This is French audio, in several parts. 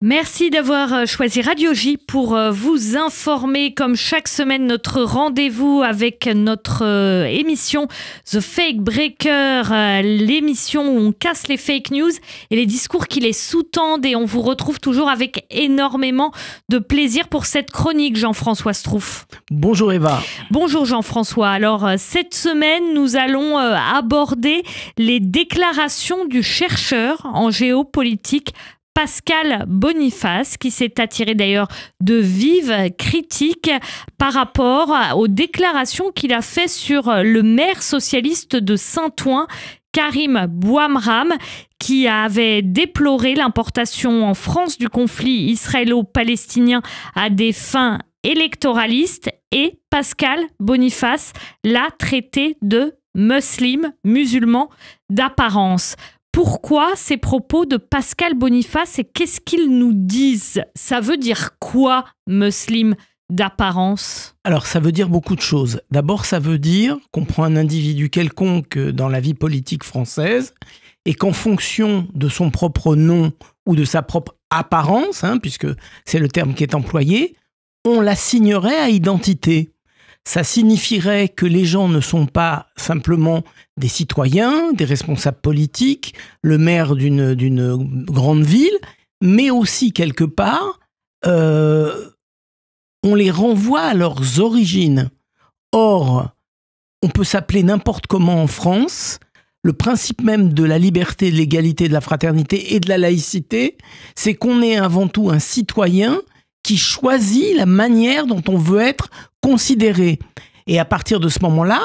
Merci d'avoir choisi Radio J pour vous informer comme chaque semaine notre rendez-vous avec notre émission The Fake Breaker, l'émission où on casse les fake news et les discours qui les sous-tendent, et on vous retrouve toujours avec énormément de plaisir pour cette chronique, Jean-François Strouf. Bonjour Eva. Bonjour Jean-François. Alors cette semaine nous allons aborder les déclarations du chercheur en géopolitique Pascal Boniface, qui s'est attiré d'ailleurs de vives critiques par rapport aux déclarations qu'il a faites sur le maire socialiste de Saint-Ouen, Karim Bouamrane, qui avait déploré l'importation en France du conflit israélo-palestinien à des fins électoralistes, et Pascal Boniface l'a traité de musulman d'apparence. Pourquoi ces propos de Pascal Boniface et qu'est-ce qu'ils nous disent? Ça veut dire quoi, musulman d'apparence? Alors, ça veut dire beaucoup de choses. D'abord, ça veut dire qu'on prend un individu quelconque dans la vie politique française et qu'en fonction de son propre nom ou de sa propre apparence, puisque c'est le terme qui est employé, on l'assignerait à identité. Ça signifierait que les gens ne sont pas simplement des citoyens, des responsables politiques, le maire d'une grande ville, mais aussi quelque part, on les renvoie à leurs origines. Or, on peut s'appeler n'importe comment en France. Le principe même de la liberté, de l'égalité, de la fraternité et de la laïcité, c'est qu'on est avant tout un citoyen qui choisit la manière dont on veut être considéré. Et à partir de ce moment-là,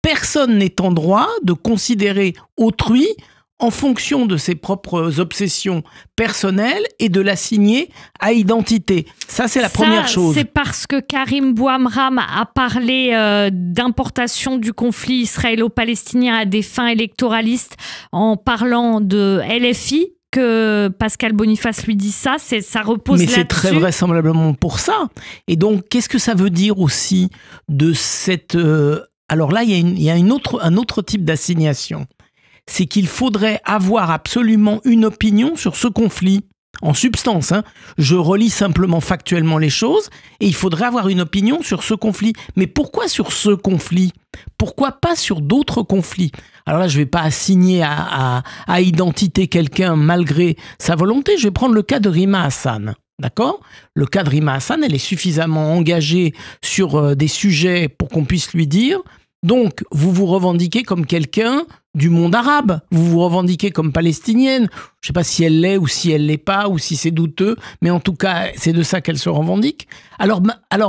personne n'est en droit de considérer autrui en fonction de ses propres obsessions personnelles et de l'assigner à identité. Ça, c'est la première chose. C'est parce que Karim Bouamrane a parlé d'importation du conflit israélo-palestinien à des fins électoralistes en parlant de LFI que Pascal Boniface lui dit ça, ça repose là-dessus. Mais c'est très vraisemblablement pour ça. Et donc, qu'est-ce que ça veut dire aussi de cette... Alors là, il y a un autre type d'assignation. C'est qu'il faudrait avoir absolument une opinion sur ce conflit. En substance, je relis simplement factuellement les choses, et il faudrait avoir une opinion sur ce conflit. Mais pourquoi sur ce conflit? Pourquoi pas sur d'autres conflits? Alors là, je ne vais pas assigner à identité quelqu'un malgré sa volonté. Je vais prendre le cas de Rima Hassan. D'accord? Le cas de Rima Hassan, elle est suffisamment engagée sur des sujets pour qu'on puisse lui dire. Donc, vous vous revendiquez comme quelqu'un du monde arabe. Vous vous revendiquez comme palestinienne. Je ne sais pas si elle l'est ou si elle ne l'est pas ou si c'est douteux. Mais en tout cas, c'est de ça qu'elle se revendique. Alors,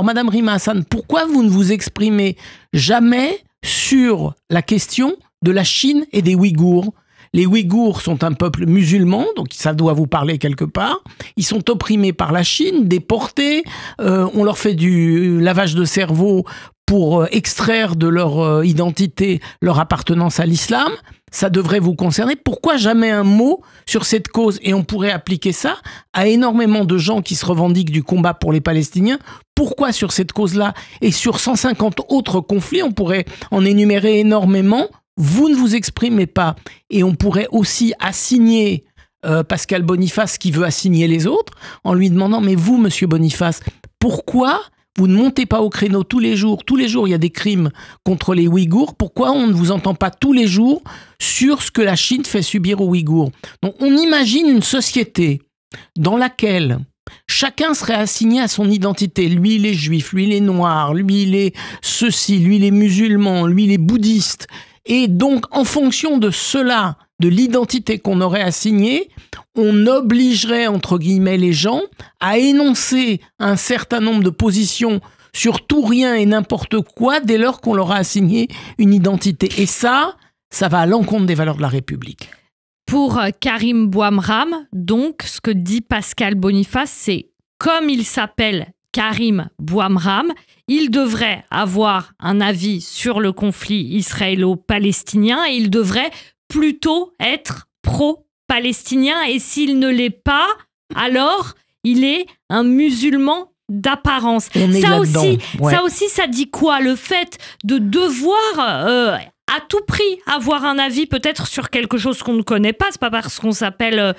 Madame Rima Hassan, pourquoi vous ne vous exprimez jamais sur la question de la Chine et des Ouïghours? Les Ouïghours sont un peuple musulman, donc ça doit vous parler quelque part. Ils sont opprimés par la Chine, déportés. On leur fait du lavage de cerveau pour extraire de leur identité leur appartenance à l'islam. Ça devrait vous concerner. Pourquoi jamais un mot sur cette cause? Et on pourrait appliquer ça à énormément de gens qui se revendiquent du combat pour les Palestiniens. Pourquoi sur cette cause-là et sur 150 autres conflits, on pourrait en énumérer énormément. Vous ne vous exprimez pas. Et on pourrait aussi assigner Pascal Boniface qui veut assigner les autres en lui demandant « Mais vous, monsieur Boniface, pourquoi vous ne montez pas au créneau tous les jours? Tous les jours, il y a des crimes contre les Ouïghours. Pourquoi on ne vous entend pas tous les jours sur ce que la Chine fait subir aux Ouïghours ?» Donc, on imagine une société dans laquelle chacun serait assigné à son identité. Lui, il est juif, lui, il est noir, lui, il est ceci, lui, il est musulman, lui, il est bouddhiste. Et donc, en fonction de cela, de l'identité qu'on aurait assignée, on obligerait, entre guillemets, les gens à énoncer un certain nombre de positions sur tout, rien et n'importe quoi dès lors qu'on leur a assigné une identité. Et ça va à l'encontre des valeurs de la République. Pour Karim Bouamrane, donc, ce que dit Pascal Boniface, c'est comme il s'appelle Karim Bouamrane, il devrait avoir un avis sur le conflit israélo-palestinien et il devrait plutôt être pro-palestinien. Et s'il ne l'est pas, alors il est un musulman d'apparence. Ça aussi, ça dit quoi? Le fait de devoir à tout prix avoir un avis peut-être sur quelque chose qu'on ne connaît pas. C'est pas parce qu'on s'appelle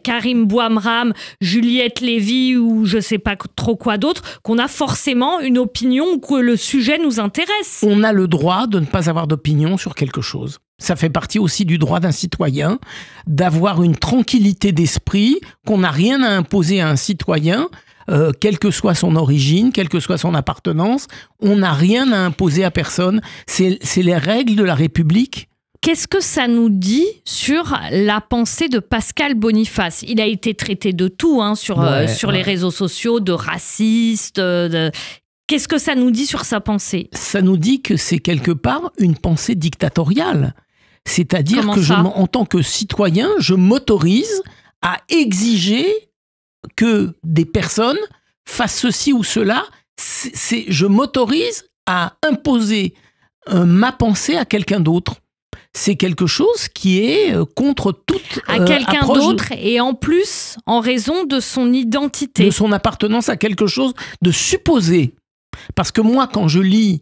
Karim Bouamram, Juliette Lévy ou je sais pas trop quoi d'autre qu'on a forcément une opinion ou que le sujet nous intéresse. On a le droit de ne pas avoir d'opinion sur quelque chose. Ça fait partie aussi du droit d'un citoyen d'avoir une tranquillité d'esprit, qu'on n'a rien à imposer à un citoyen, quelle que soit son origine, quelle que soit son appartenance. On n'a rien à imposer à personne. C'est les règles de la République. Qu'est-ce que ça nous dit sur la pensée de Pascal Boniface ? Il a été traité de tout sur les réseaux sociaux, de raciste, Qu'est-ce que ça nous dit sur sa pensée ? Ça nous dit que c'est quelque part une pensée dictatoriale. C'est-à-dire que en tant que citoyen, je m'autorise à exiger que des personnes fassent ceci ou cela. Je m'autorise à imposer ma pensée à quelqu'un d'autre. C'est quelque chose qui est contre toute à quelqu'un d'autre et en plus en raison de son identité. De son appartenance à quelque chose de supposé. Parce que moi, quand je lis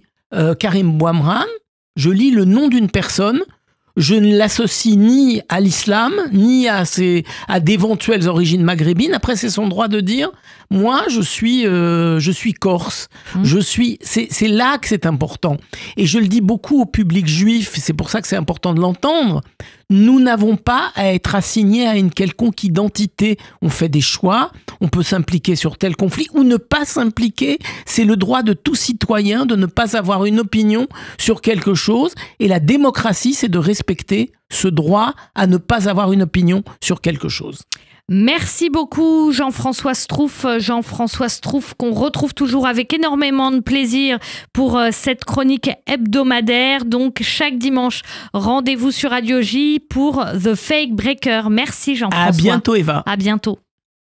Karim Bouamram, je lis le nom d'une personne. Je ne l'associe ni à l'islam, ni à d'éventuelles origines maghrébines. Après, c'est son droit de dire, moi, je suis corse. C'est là que c'est important. Et je le dis beaucoup au public juif, c'est pour ça que c'est important de l'entendre. Nous n'avons pas à être assignés à une quelconque identité. On fait des choix, on peut s'impliquer sur tel conflit ou ne pas s'impliquer. C'est le droit de tout citoyen de ne pas avoir une opinion sur quelque chose. Et la démocratie, c'est de respecter ce droit à ne pas avoir une opinion sur quelque chose. Merci beaucoup Jean-François Strouf. Jean-François Strouf qu'on retrouve toujours avec énormément de plaisir pour cette chronique hebdomadaire. Donc chaque dimanche, rendez-vous sur Radio J pour The Fake Breaker. Merci Jean-François. À bientôt Eva. À bientôt.